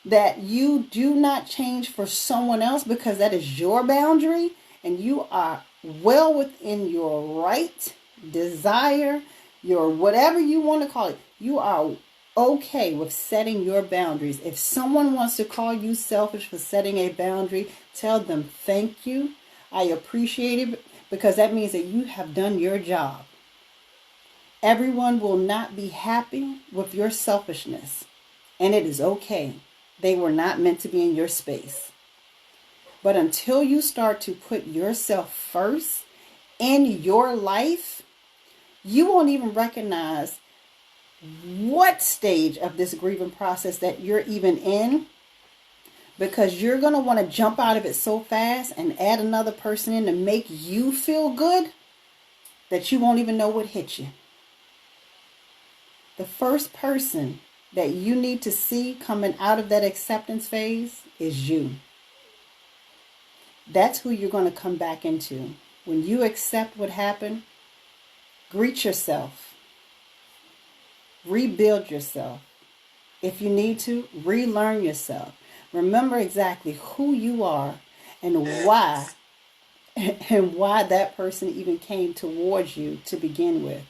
that you do not change for someone else because that is your boundary, and you are well within your right, desire, your whatever you want to call it, you are okay with setting your boundaries. If someone wants to call you selfish for setting a boundary, tell them thank you. I appreciate it, because that means that you have done your job. Everyone will not be happy with your selfishness, and it is okay. They were not meant to be in your space. But until you start to put yourself first in your life, you won't even recognize what stage of this grieving process that you're even in, because you're going to want to jump out of it so fast and add another person in to make you feel good that you won't even know what hit you. The first person that you need to see coming out of that acceptance phase is you. That's who you're going to come back into. When you accept what happened, greet yourself. Rebuild yourself. If you need to, relearn yourself. Remember exactly who you are and why that person even came towards you to begin with.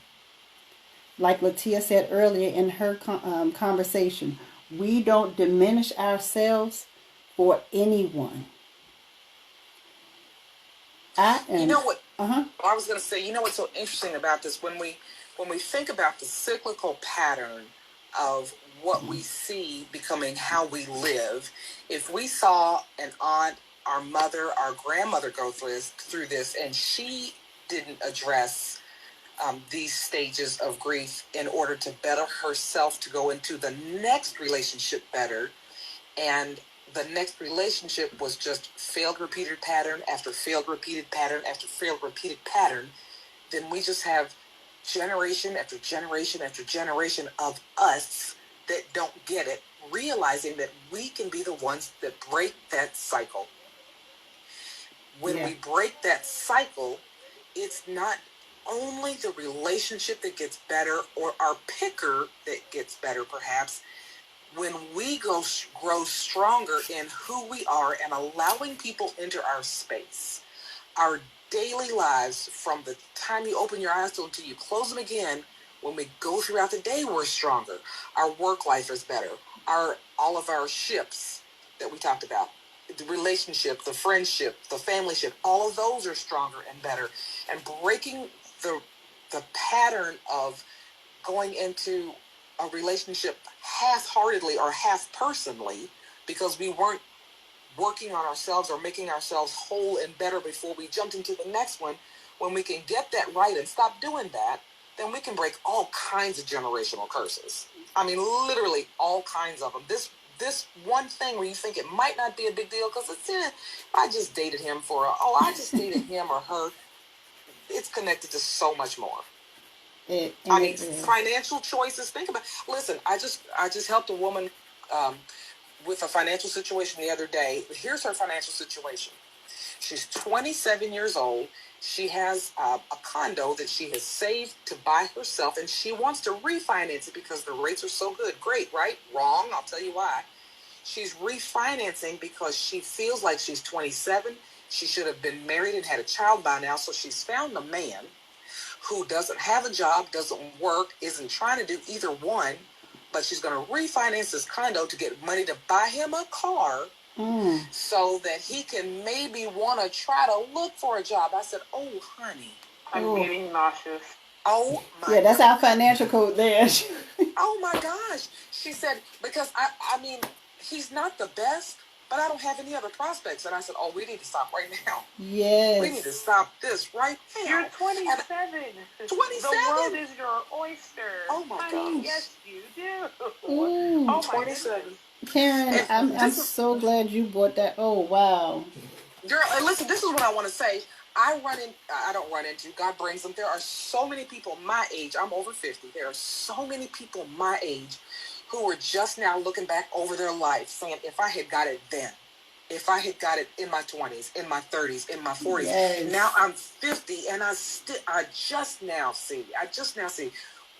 Like Latia said earlier in her conversation, we don't diminish ourselves for anyone. You know what? I was going to say, you know what's so interesting about this? When we think about the cyclical pattern of what we see becoming how we live. If we saw an aunt, our mother, our grandmother go through this, and she didn't address these stages of grief in order to better herself to go into the next relationship better, and the next relationship was just failed repeated pattern after failed repeated pattern after failed repeated pattern, then we just have generation after generation after generation of us that don't get it, realizing that we can be the ones that break that cycle. When we break that cycle, it's not only the relationship that gets better or our picker that gets better, perhaps. When we grow stronger in who we are and allowing people into our space, our daily lives, from the time you open your eyes until you close them again, when we go throughout the day, we're stronger. Our work life is better. All of our ships that we talked about, the relationship, the friendship, the family ship, all of those are stronger and better. And breaking the pattern of going into a relationship half-heartedly or half-personally because we weren't working on ourselves or making ourselves whole and better before we jumped into the next one. When we can get that right and stop doing that, then we can break all kinds of generational curses. I mean, literally all kinds of them. This one thing where you think it might not be a big deal because it's, I just dated him I just dated him or her. It's connected to so much more. Financial choices. Think about. Listen, I just helped a woman with a financial situation the other day. Here's her financial situation. She's 27 years old. She has a condo that she has saved to buy herself, and she wants to refinance it because the rates are so good. Great, right? Wrong. I'll tell you why. She's refinancing because she feels like she's 27. She should have been married and had a child by now. So she's found a man who doesn't have a job, doesn't work, isn't trying to do either one, but she's going to refinance this condo to get money to buy him a car so that he can maybe want to try to look for a job. I said, oh, honey. I'm getting nauseous. Oh, my Yeah, that's our financial code there. Oh, my gosh. She said, because, I mean, he's not the best, but I don't have any other prospects. And I said, oh, we need to stop right now. Yes. We need to stop this right now. You're 27. 27? The world is your oyster. Oh, my gosh. Yes, you do. Ooh. Oh, 27. Karen, I'm so glad you brought that. Oh, wow. Girl, and listen, this is what I want to say. I don't run into, God brings them. There are so many people my age. I'm over 50. There are so many people my age who are just now looking back over their life saying, if I had got it then, if I had got it in my 20s, in my 30s, in my 40s, yes. Now I'm 50 and I just now see.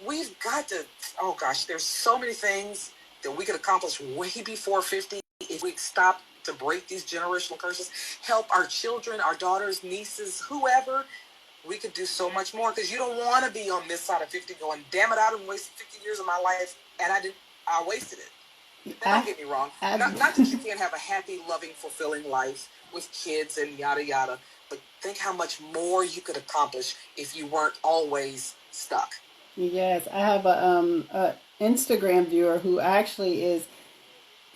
We've got to, oh gosh, there's so many things that we could accomplish way before 50 if we stop to break these generational curses, help our children, our daughters, nieces, whoever. We could do so much more because you don't want to be on this side of 50 going, damn it, I done wasted 50 years of my life and I wasted it. Don't get me wrong. Not that you can't have a happy, loving, fulfilling life with kids and yada, yada, but think how much more you could accomplish if you weren't always stuck. Yes, I have a Instagram viewer who actually is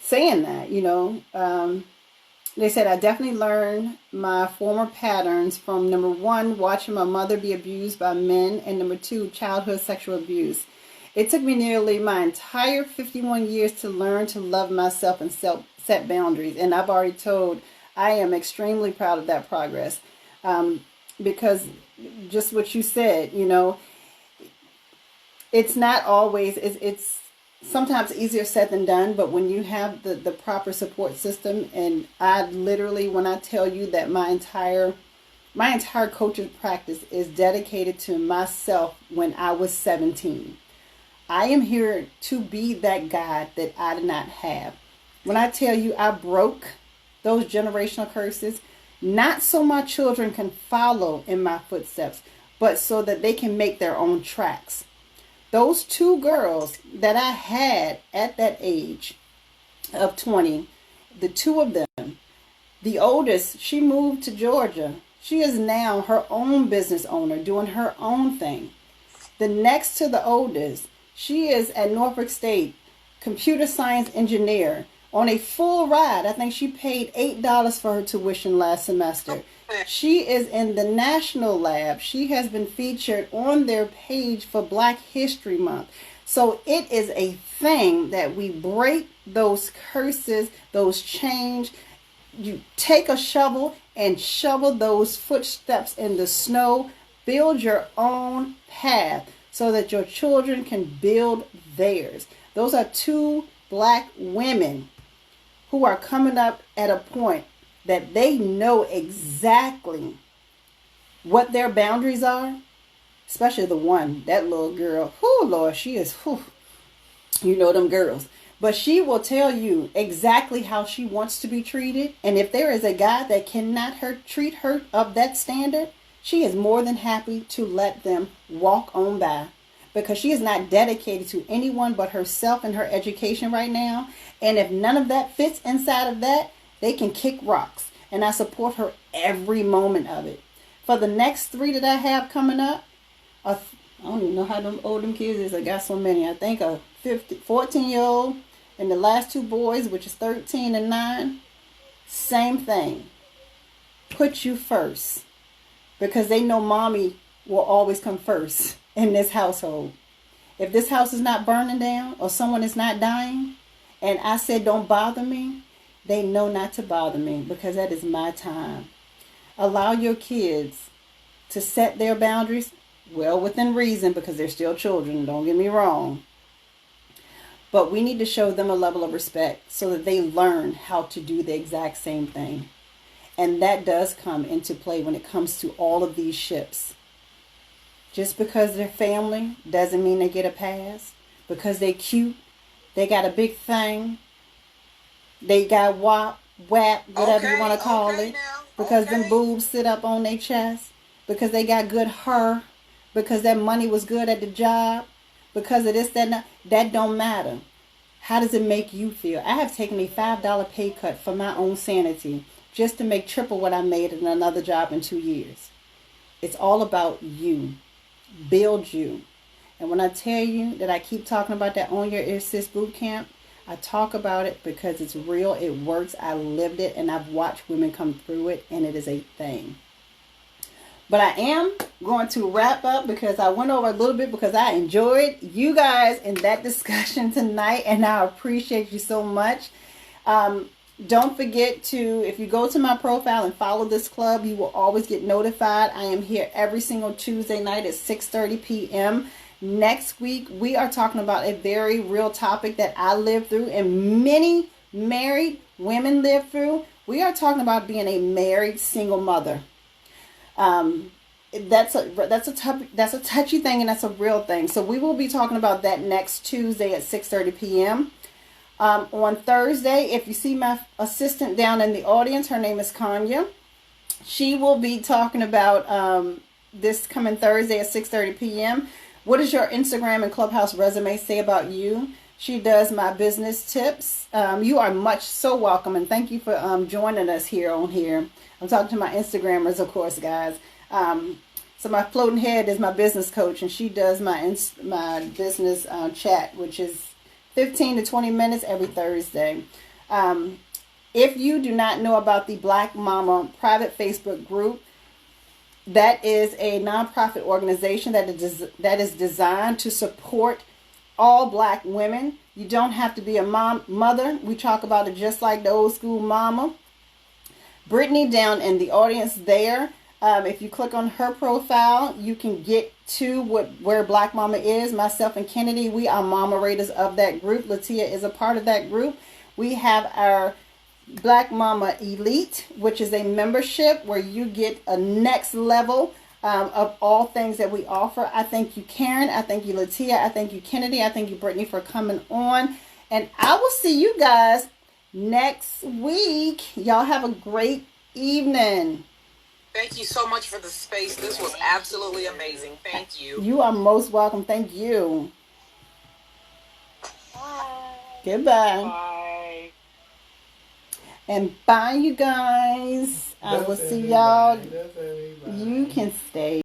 saying that, they said, I definitely learned my former patterns from, number one, watching my mother be abused by men, and number two, childhood sexual abuse. It took me nearly my entire 51 years to learn to love myself and set boundaries. And I've already told, I am extremely proud of that progress. Because just what you said, it's not always, it's sometimes easier said than done, but when you have the proper support system, and I literally, when I tell you that my entire coaching practice is dedicated to myself when I was 17. I am here to be that God that I did not have. When I tell you I broke those generational curses, not so my children can follow in my footsteps, but so that they can make their own tracks. Those two girls that I had at that age of 20, the two of them, the oldest, she moved to Georgia. She is now her own business owner, doing her own thing. The next to the oldest, she is at Norfolk State computer science engineer on a full ride. I think she paid $8 for her tuition last semester. She is in the National Lab. She has been featured on their page for Black History Month. So it is a thing that we break those curses, those chains. You take a shovel and shovel those footsteps in the snow. Build your own path so that your children can build theirs. Those are two Black women who are coming up at a point that they know exactly what their boundaries are, especially the one, that little girl. Oh, Lord, she is, you know them girls. But she will tell you exactly how she wants to be treated. And if there is a guy that cannot treat her of that standard, she is more than happy to let them walk on by, because she is not dedicated to anyone but herself and her education right now. And if none of that fits inside of that, they can kick rocks. And I support her every moment of it. For the next 3 that I have coming up, I don't even know how old them kids is. I got so many. I think a 14-year-old and the last 2 boys, which is 13 and 9. Same thing. Put you first. Because they know mommy will always come first in this household. If this house is not burning down or someone is not dying, and I said don't bother me, they know not to bother me, because that is my time. Allow your kids to set their boundaries, well within reason, because they're still children, don't get me wrong. But we need to show them a level of respect so that they learn how to do the exact same thing. And that does come into play when it comes to all of these ships. Just because they're family doesn't mean they get a pass. Because they're cute, they got a big thing, they got whap, whatever you want to call it. Because them boobs sit up on their chest. Because they got good hair. Because that money was good at the job. Because of this, that don't matter. How does it make you feel? I have taken a $5 pay cut for my own sanity just to make triple what I made in another job in 2 years. It's all about you. Build you. And when I tell you that I keep talking about that Own Your Ear Sis boot camp, I talk about it because it's real, it works, I lived it, and I've watched women come through it, and it is a thing. But I am going to wrap up because I went over a little bit because I enjoyed you guys in that discussion tonight, and I appreciate you so much. Don't forget to, if you go to my profile and follow this club, you will always get notified. I am here every single Tuesday night at 6:30 p.m. Next week, we are talking about a very real topic that I lived through and many married women live through. We are talking about being a married single mother. That's a touchy thing, and that's a real thing. So we will be talking about that next Tuesday at 6:30 p.m. On Thursday, if you see my assistant down in the audience, her name is Kanya. She will be talking about this coming Thursday at 6:30 p.m. What does your Instagram and Clubhouse resume say about you? She does my business tips. You are so welcome, and thank you for joining us here on here. I'm talking to my Instagrammers, of course, guys. So my floating head is my business coach, and she does my business chat, which is 15 to 20 minutes every Thursday. If you do not know about the Black Mama private Facebook group, that is a nonprofit organization that is designed to support all Black women. You don't have to be a mother. We talk about it just like the old school mama. Brittany down in the audience there. If you click on her profile, you can get to where Black Mama is. Myself and Kennedy, we are moderators of that group. Latia is a part of that group. We have our Black Mama Elite, which is a membership where you get a next level of all things that we offer. I thank you, Karen. I thank you, Latia. I thank you, Kennedy. I thank you, Brittany, for coming on. And I will see you guys next week. Y'all have a great evening. Thank you so much for the space. This was absolutely amazing. Thank you. You are most welcome. Thank you. Bye. Goodbye. Bye. And bye, you guys. I will see y'all. You can stay.